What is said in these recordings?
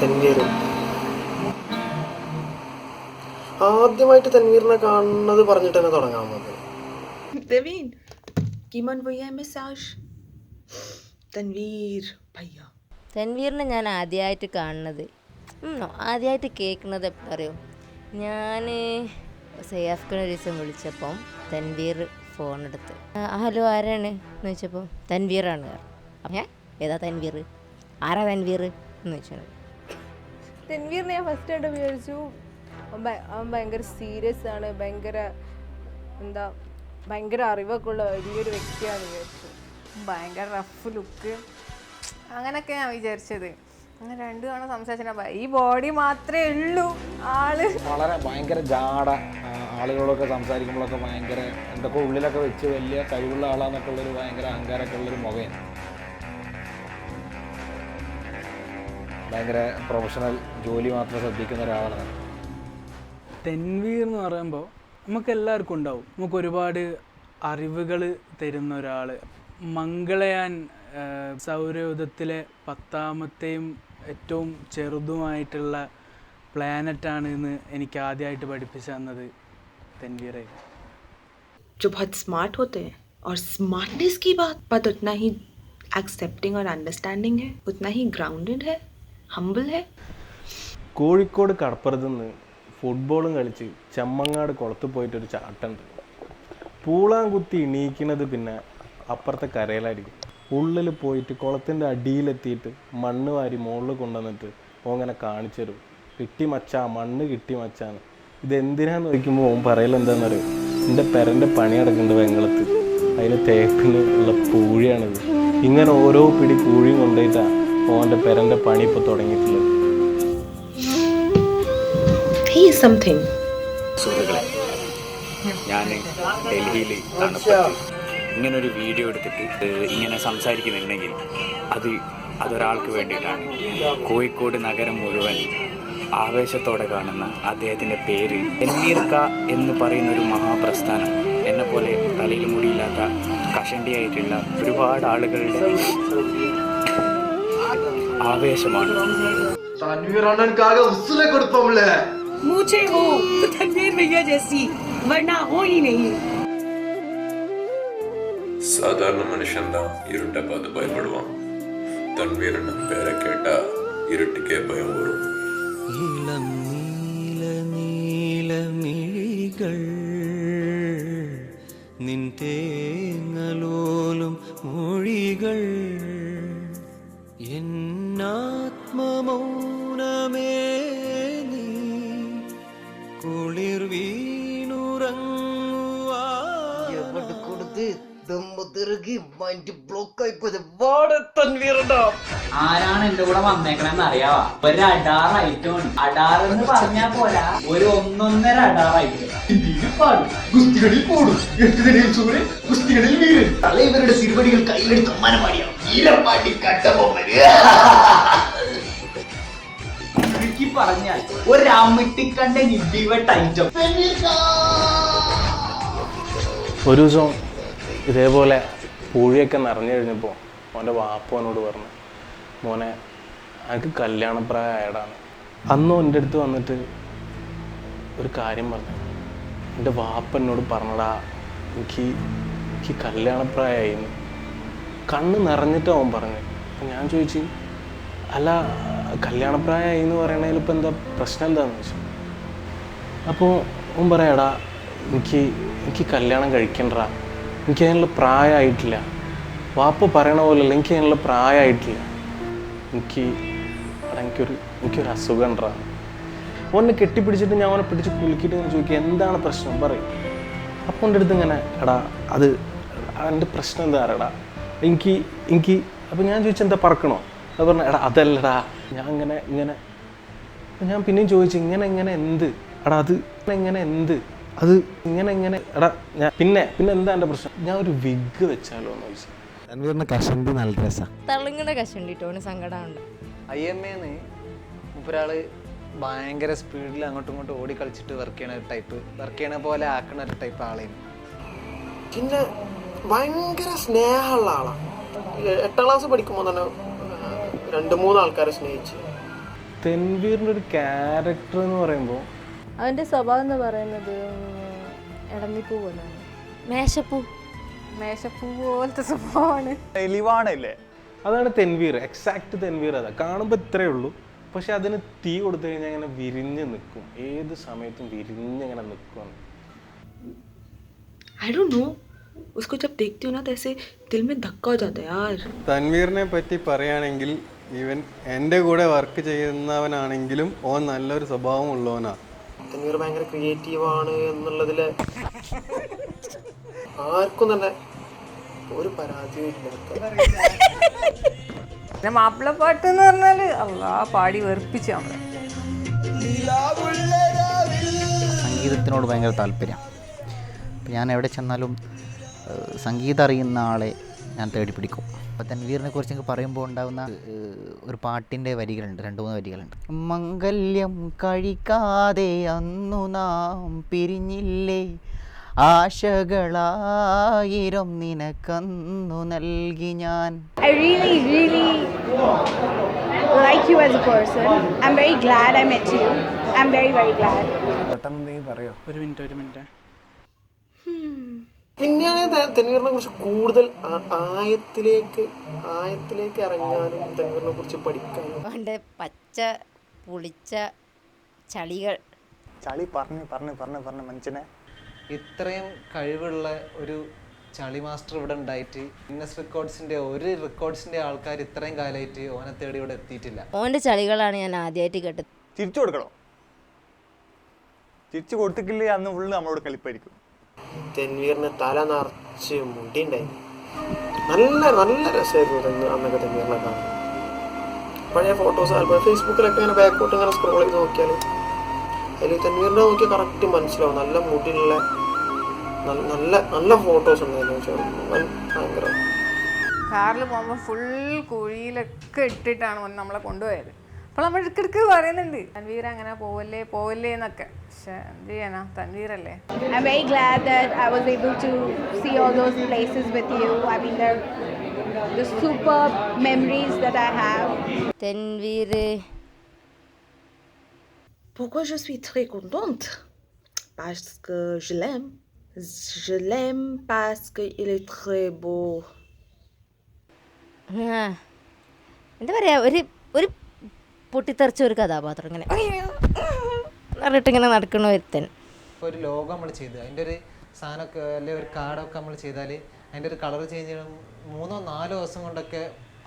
തൻവീറും. ആദ്യമായിട്ട് തൻവീറിനെ കാണുന്നത് പറഞ്ഞിട്ട് തന്നെ തുടങ്ങാൻ മതി. Devin, Kimon भैया message. തൻവീർ ഭയ്യ. തൻവീറിനെ ഞാൻ ആദ്യമായിട്ട് കാണുന്നത് ആദ്യമായിട്ട് കേൾക്കുന്നത് എപ്പോഴും അറിയോ, ഞാൻ സയാഫ്ഖിനെ ഒരു ദിവസം വിളിച്ചപ്പം തൻവീർ ഫോണെടുത്ത് ഹലോ ആരാണ് എന്ന് ചോദിച്ചപ്പോൾ തൻവീറാണ്. ഏതാ തൻവീർ, ആരാ തൻവീർ എന്ന് ചോദിച്ചത്. തൻവീറിനെ ഞാൻ ഫസ്റ്റ് ആയിട്ട് വിചാരിച്ചു അവൻ ഭയങ്കര സീരിയസ് ആണ്, ഭയങ്കര അറിവൊക്കെ ഉള്ള വലിയൊരു വ്യക്തിയാണെന്ന് വിചാരിച്ചു. ഭയങ്കര റഫ് ലുക്ക് അങ്ങനെയൊക്കെ ഞാൻ വിചാരിച്ചത്. അങ്ങനെ രണ്ടു തവണ സംസാരിച്ചാൽ ഈ ബോഡി മാത്രമേ ഉള്ളൂ ആള്. വളരെ ഭയങ്കര ജാട, ആളുകളൊക്കെ സംസാരിക്കുമ്പോഴൊക്കെ ഭയങ്കര എന്തൊക്കെ ഉള്ളിലൊക്കെ വെച്ച് വലിയ കഴിവുള്ള ആളാന്നൊക്കെ ഉള്ളൊരു ഭയങ്കര അഹങ്കാരമൊക്കെ ഉള്ളൊരു മുഖയാണ്. ഭയങ്കര പ്രൊഫഷണൽ, ജോലി മാത്രം ശ്രദ്ധിക്കുന്ന ഒരാളാണ് തൻവീർ എന്ന് പറയുമ്പോൾ. നമുക്ക് എല്ലാവർക്കും ഉണ്ടാവും, നമുക്ക് ഒരുപാട് അറിവുകൾ തരുന്ന ഒരാൾ. മംഗളയാൻ സൗരയൂഥത്തിലെ 10ാമത്തെയും ഏറ്റവും ചെറുതുമായിട്ടുള്ള പ്ലാനറ്റാണ് എന്ന് എനിക്ക് ആദ്യമായിട്ട് പഠിപ്പിച്ചു തന്നത് തൻവീറെ. जो बहुत स्मार्ट होते हैं और स्मार्टनेस की बात पर उतना ही एक्सेप्टिंग और अंडरस्टैंडिंग है, उतना ही ग्राउंडेड है, हम्बल है. കോഴിക്കോട് കടപ്പുറത്ത് നിന്ന് ഫുട്ബോളും കളിച്ച് ചെമ്മങ്ങാട് കുളത്ത് പോയിട്ടൊരു ചാട്ടുണ്ട്. പൂളാങ്കുത്തി എണീക്കുന്നത് പിന്നെ അപ്പുറത്തെ കരയിലായിരിക്കും. ഉള്ളിൽ പോയിട്ട് കുളത്തിൻ്റെ അടിയിലെത്തിയിട്ട് മണ്ണ് വാരി മുകളിൽ കൊണ്ടുവന്നിട്ട് ഓങ്ങനെ കാണിച്ചു തരും. കിട്ടി മച്ചാ, മണ്ണ് കിട്ടി മച്ചാന്ന്. ഇതെന്തിനാന്ന് ചോദിക്കുമ്പോൾ ഓൻ പറയലെന്താണെന്ന് അറിയും, എൻ്റെ പെരൻ്റെ പണി നടക്കുന്നുണ്ട് വെങ്ങളത്ത്, അതിന് തേപ്പിന് ഉള്ള പൂഴിയാണിത്. ഇങ്ങനെ ഓരോ പിടി പൂഴിയും കൊണ്ടുപോയിട്ടാണ് ഓൻ്റെ പെരൻ്റെ പണി ഇപ്പോൾ തുടങ്ങിയിട്ടുള്ളത്. സുഹൃത്തുക്കളെ, ഞാൻ ഡൽഹിയിൽ തണുപ്പത്ത് ഇങ്ങനൊരു വീഡിയോ എടുത്തിട്ട് ഇങ്ങനെ സംസാരിക്കുന്നുണ്ടെങ്കിൽ അതൊരാൾക്ക് വേണ്ടിയിട്ടാണ്. കോഴിക്കോട് നഗരം മുഴുവൻ ആവേശത്തോടെ കാണുന്ന അദ്ദേഹത്തിൻ്റെ പേര് തൻവീർക്ക എന്ന് പറയുന്ന ഒരു മഹാപ്രസ്ഥാനം എന്നെപ്പോലെ തലയിൽ മുടിയില്ലാത്ത കഷണ്ടിയായിട്ടുള്ള ഒരുപാട് ആളുകളുടെ ആവേശമാണ്. मुझे हो तो तनवीर भैया जैसी, वरना हो ही नहीं. സാധാരണ മനുഷ്യന്താ ഇരുട്ടപ്പം അത് ഭയപ്പെടുവാൻ. തൻവീറിന്റെ പേരെ കേട്ട ഇരുട്ടിക്കേ ഭയം വരും. ഇളം നീല നീലമിഴികൾ നിൻ തേങ്ങലോലും മൊഴികൾ എന്നാത്മമൗനമേ നീ കുളിർ വീണുറങ്ങുവാ. ആരാണ് എന്റെ കൂടെ വന്നേക്കണെന്ന് അറിയാവാ? ഒരു അഡാർ ഐറ്റം. അഡാർ എന്ന് പറഞ്ഞാ പോരാ, ഒരു 1.5 അഡാർ ഐറ്റം. ഇവരുടെ തിരുവടികൾ കയ്യിലെടുത്ത് മനപാടിയാണ് പറഞ്ഞാൽ ഒരു അമിട്ടിക്കണ്ട നിബിവട്ട് ഐറ്റം. ഒരു ദിവസം ഇതേപോലെ പൂഴിയൊക്കെ നിറഞ്ഞു കഴിഞ്ഞപ്പോൾ മോൻ്റെ വാപ്പോനോട് പറഞ്ഞു, മോനെ എനിക്ക് കല്യാണപ്രായമായടാണ്. അന്നും എൻ്റെ അടുത്ത് വന്നിട്ട് ഒരു കാര്യം പറഞ്ഞു. എൻ്റെ വാപ്പനോട് പറഞ്ഞടാ എനിക്ക് കല്യാണപ്രായമായിന്ന്. കണ്ണ് നിറഞ്ഞിട്ട് അവൻ പറഞ്ഞു. അപ്പം ഞാൻ ചോദിച്ചു, അല്ല കല്യാണപ്രായമായി എന്ന് പറയണതിൽ ഇപ്പം എന്താ പ്രശ്നം എന്താണെന്ന് ചോദിച്ചു. അപ്പോൾ അവൻ പറയാടാ, എനിക്ക് കല്യാണം കഴിക്കണ്ടാ, എനിക്ക് അതിനുള്ള പ്രായമായിട്ടില്ല. വാപ്പ പറയണ പോലെയല്ല, എനിക്ക് അതിനുള്ള പ്രായമായിട്ടില്ല. എനിക്കൊരു അസുഖം ഉണ്ടാ. ഓനെ കെട്ടിപ്പിടിച്ചിട്ട് ഞാൻ അവനെ പിടിച്ച് കുലുക്കിയിട്ട് ചോദിക്കുക എന്താണ് പ്രശ്നം പറയും. അപ്പോൾ എൻ്റെ അടുത്ത് ഇങ്ങനെ എടാ അത് എൻ്റെ പ്രശ്നം എന്താ എടാ എനിക്ക് അപ്പോൾ ഞാൻ ചോദിച്ചാൽ എന്താ പറക്കണോ? അത് പറഞ്ഞു എടാ അതല്ലടാ ഞാൻ ഇങ്ങനെ അപ്പം ഞാൻ പിന്നെയും ചോദിച്ചു ഇങ്ങനെ എന്ത് എടാ അത് എന്ത് അത് ഇങ്ങനെ എടാ ഞാൻ പിന്നെ എന്താ എൻ്റെ പ്രശ്നം? ഞാൻ ഒരു വിഗ് വെച്ചാലോ എന്ന് ചോദിച്ചു. കഷണ്ടി നല്ല രസമാണ്. തള്ളുങ്ങളുടെ കഷണ്ടിട്ടോന് സങ്കടമുണ്ട്. IMA മുപ്പൊരാള് ഭയങ്കര സ്പീഡിൽ അങ്ങോട്ടും ഇങ്ങോട്ടും ഓടി കളിച്ചിട്ട് വർക്ക് ചെയ്യണ പോലെ ആക്കണ ഒരു ടൈപ്പ് ആളേന്. പിന്നെ ഭയങ്കര സ്നേഹമുള്ള ആളാണ്. 8ാം ക്ലാസ് പഠിക്കുമ്പോൾ തന്നെ 2-3 ആൾക്കാരെ സ്നേഹിച്ച്. തെൻവീറിൻ്റെ ഒരു ക്യാരക്ടർ എന്ന് പറയുമ്പോൾ അവൻ്റെ സ്വഭാവം എന്ന് പറയുന്നത് ഇളന്നിപ്പൂ പോലെയാണ്. മേശപ്പൂ പോലത്തെ സ്വഭാവമാണ്. എലിവാണല്ലേ? അതാണ് തെൻവീർ, എക്സാക്ട് തെൻവീർ. അതാ കാണുമ്പോൾ ഇത്രയേ ഉള്ളൂ, പക്ഷെ അതിന് തീ കൊടുത്തു കഴിഞ്ഞാൽ ഇങ്ങനെ വിരിഞ്ഞ് നിൽക്കും, ഏത് സമയത്തും വിരിഞ്ഞിങ്ങനെ നിൽക്കും. I don't know, उसको जब देखती हूँ ना तो ऐसे दिल में धक्का हो जाता है यार. തൻവീറിനെ പറ്റി പറയുകയാണെങ്കിൽ ഈവൻ എൻ്റെ കൂടെ വർക്ക് ചെയ്യുന്നവനാണെങ്കിലും ഓൻ നല്ലൊരു സ്വഭാവം ഉള്ളവനാ. തൻവീർ ഭയങ്കര ക്രിയേറ്റീവാണ് എന്നുള്ളതിൽ ആർക്കും തന്നെ ഒരു പരാതിയും ഇല്ല. മാപ്പിളപ്പാട്ട് എന്ന് പറഞ്ഞാൽ അല്ലാ പാടി വെറുപ്പിച്ചു നമ്മളെ. സംഗീതത്തിനോട് ഭയങ്കര താല്പര്യം. അപ്പോൾ ഞാൻ എവിടെ ചെന്നാലും സംഗീതം അറിയുന്ന ആളെ ഞാൻ തേടി പിടിക്കും. അപ്പോൾ തൻവീറിനെ കുറിച്ച് എനിക്ക് പറയുമ്പോൾ ഉണ്ടാകുന്ന ഒരു പാട്ടിൻ്റെ വരികളുണ്ട്, 2-3 വരികളുണ്ട്. മംഗല്യം കഴിക്കാതെ അന്നു നാം പിരിഞ്ഞില്ലേ, ആശകളായിരം നിനക്കന്നു നൽകി ഞാൻ. I really like you as a person. I'm very glad I met you. I'm very glad. ഒരു മിനിറ്റ്. പിന്നെയാണ് തൻവീറിനെ കുറിച്ച് കൂടുതൽ ആയത്തിലേക്ക് ഇറങ്ങാനും തൻവീറിനെ കുറിച്ച് പഠിക്കാനും. അവൻ്റെ പച്ച പുളിച്ച ചളികൾ ചളി പറഞ്ഞ് മനുഷ്യനെ ഇത്രയും കഴിവുള്ള ഒരു ചളി മാസ്റ്റർ ഇവിടെ ഉണ്ടായിട്ട് ഗിന്നസ് റെക്കോർഡ്സിന്റെ ആൾക്കാർ ഇത്രയും കാലമായിട്ട് ഓനെ തേടി ഇവിടെ എത്തിയിട്ടില്ല. ഓൻ്റെ ചളികളാണ് ഞാൻ ആദ്യമായിട്ട് കേട്ടത്. തിരിച്ചു കൊടുക്കണോ? തിരിച്ചു കൊടുത്തിട്ടില്ലേ അന്ന് ഫുള്ള് നമ്മളോട് കളിപ്പായിരിക്കും. തൻവീറിന് തല നിറച്ച് മുടി ഉണ്ടായി. നല്ല രസമായിരുന്നു അന്നൊക്കെ തൻവീറിനെ കാണാൻ. പഴയ ഫോട്ടോസ് ആൽബം ഫേസ്ബുക്കിലൊക്കെ ഇങ്ങനെ ബാക്കോട്ട് ഇങ്ങനെ സ്ക്രോൾ ചെയ്ത് നോക്കിയാൽ അതിൽ തൻവീറിനെ നോക്കിയാൽ കറക്റ്റ് മനസ്സിലാവും. നല്ല മുടിയുള്ള നല്ല ഫോട്ടോസ് ഉണ്ടായിരുന്നു. ഭയങ്കര കാറിൽ പോകുമ്പോൾ ഫുൾ കുഴിയിലൊക്കെ ഇട്ടിട്ടാണ് നമ്മളെ കൊണ്ടുപോയത്. അപ്പോൾ നമ്മൾ ഇടയ്ക്കിടയ്ക്ക് പറയുന്നുണ്ട് തൻവീർ അങ്ങനെ പോവല്ലേ എന്നൊക്കെ. പക്ഷെ എന്ത് ചെയ്യാനാ, തൻവീറല്ലേ. I'm very glad that I was able to see all those places with you. I mean, the superb memories that I have. Tanveer. Pourquoi je suis très contente? Parce que je l'aime. Je l'aime parce qu'il est très beau. എന്താ പറയുക, ഒരു പൊട്ടിത്തെറിച്ച ഒരു കഥാപാത്രം ഇങ്ങനെ ഇങ്ങനെ നടക്കണ ഒരുത്തൻ. ഒരു ലോഗോ നമ്മൾ ചെയ്ത് അതിൻ്റെ ഒരു സാധനമൊക്കെ അല്ലെങ്കിൽ ഒരു കാർഡൊക്കെ നമ്മൾ ചെയ്താൽ അതിൻ്റെ ഒരു കളർ ചേഞ്ച് ചെയ്യണം 3-4 ദിവസം കൊണ്ടൊക്കെ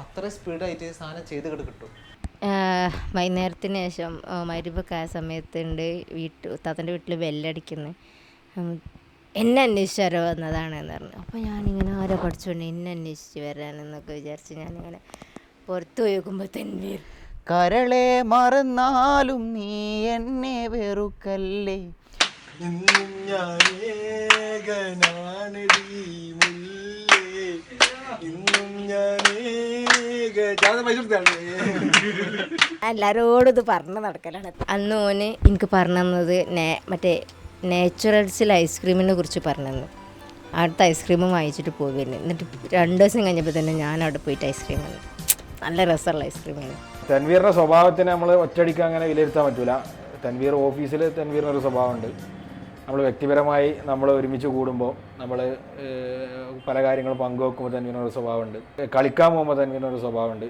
അത്ര സ്പീഡായിട്ട് സാധനം ചെയ്ത് കിട്ടും. വൈകുന്നേരത്തിന് ശേഷം മരുവൊക്കെ ആ സമയത്തുണ്ട് താത്തൻ്റെ വീട്ടിൽ ബെല്ലടിക്കുന്നു. എന്നെ അന്വേഷിച്ചാരോ വന്നതാണെന്ന് പറഞ്ഞു. അപ്പോൾ ഞാനിങ്ങനെ ആരോ പഠിച്ചുകൊണ്ട് എന്നെ അന്വേഷിച്ച് വരാനെന്നൊക്കെ വിചാരിച്ച് ഞാനിങ്ങനെ പുറത്ത് പോയി നോക്കുമ്പോൾ തൻവീർ. കരളെ മറന്നാലും നീ എന്നെ വെറുക്കല്ലേ, എല്ലാരോടും ഇത് പറഞ്ഞു നടക്കലാണ്. അന്ന് ഓന് എനിക്ക് പറഞ്ഞു തന്നത് മറ്റേ നാച്ചുറൽസിൽ ഐസ്ക്രീമിനെ കുറിച്ച് പറഞ്ഞു തന്നു. അടുത്ത ഐസ്ക്രീമും വാങ്ങിച്ചിട്ട് പോകുന്നു. എന്നിട്ട് 2 ദിവസം കഴിഞ്ഞപ്പോൾ തന്നെ ഞാൻ അവിടെ പോയിട്ട് ഐസ്ക്രീം വന്നു. നല്ല രസമുള്ള ഐസ്ക്രീമാണ്. തൻവീറിൻ്റെ സ്വഭാവത്തിനെ നമ്മൾ ഒറ്റയടിക്ക് അങ്ങനെ വിലയിരുത്താൻ പറ്റില്ല. തൻവീർ ഓഫീസിൽ തൻവീറിനൊരു സ്വഭാവമുണ്ട്. നമ്മൾ വ്യക്തിപരമായി നമ്മൾ ഒരുമിച്ച് കൂടുമ്പോൾ നമ്മൾ പല കാര്യങ്ങളും പങ്കുവെക്കുമ്പോൾ തൻവീറിനൊരു സ്വഭാവമുണ്ട്. കളിക്കാൻ പോകുമ്പോൾ തൻവീറിനൊരു സ്വഭാവമുണ്ട്.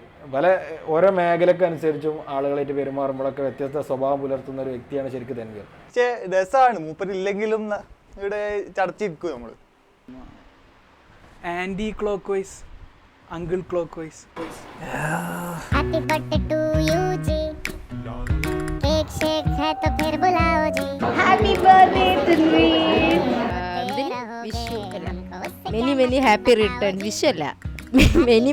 ഓരോ മേഖലയ്ക്ക് അനുസരിച്ചും ആളുകളായിട്ട് പെരുമാറുമ്പോഴൊക്കെ വ്യത്യസ്ത സ്വഭാവം പുലർത്തുന്ന ഒരു വ്യക്തിയാണ് ശരിക്കും തൻവീർ. പക്ഷേ രസമാണ്, മൂപ്പരില്ലെങ്കിലും ഇവിടെ ചടച്ചിരിക്കും നമ്മൾ. Anticlockwise, uncle clockwise. Happy birthday to you ji, cake shake है तो फिर बुलाओ जी. Happy birthday Tanveer. വിഷു അല്ല, മെനി ഹാപ്പി റിട്ടേൺസ്. വിഷു അല്ല,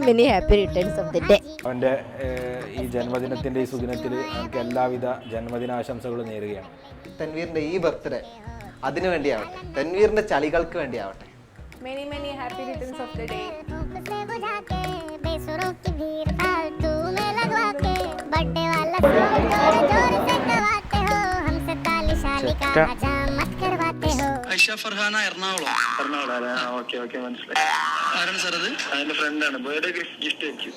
many happy returns of the day. അവൻ്റെ ഈ ജന്മദിനത്തിൻ്റെ ഈ സുദിനത്തിൽ നമുക്ക് എല്ലാവിധ ജന്മദിനാശംസകളും നേരുകയാണ്. തൻവീറിൻ്റെ ഈ ബർത്ത്ഡേ അതിനു വേണ്ടിയാവട്ടെ, തൻവീറിൻ്റെ ചളികൾക്ക് വേണ്ടിയാവട്ടെ. Many happy returns of the day. बेसुरों की भीड़ फालतू में लगवा के बर्थडे वाला सॉन्ग जोर जोर से गवाते हो, हमसे ताली शाली का हजाम मत करवाते हो. ഐഷ ഫർഹാന എറണാകുളം. ഓക്കെ മനസ്സിലായി. ആരാണ് സാർ അത്? അതിന്റെ ഫ്രണ്ടാണ്. ബർത്ത്ഡേ ഗിഫ്റ്റ് അയച്ചു.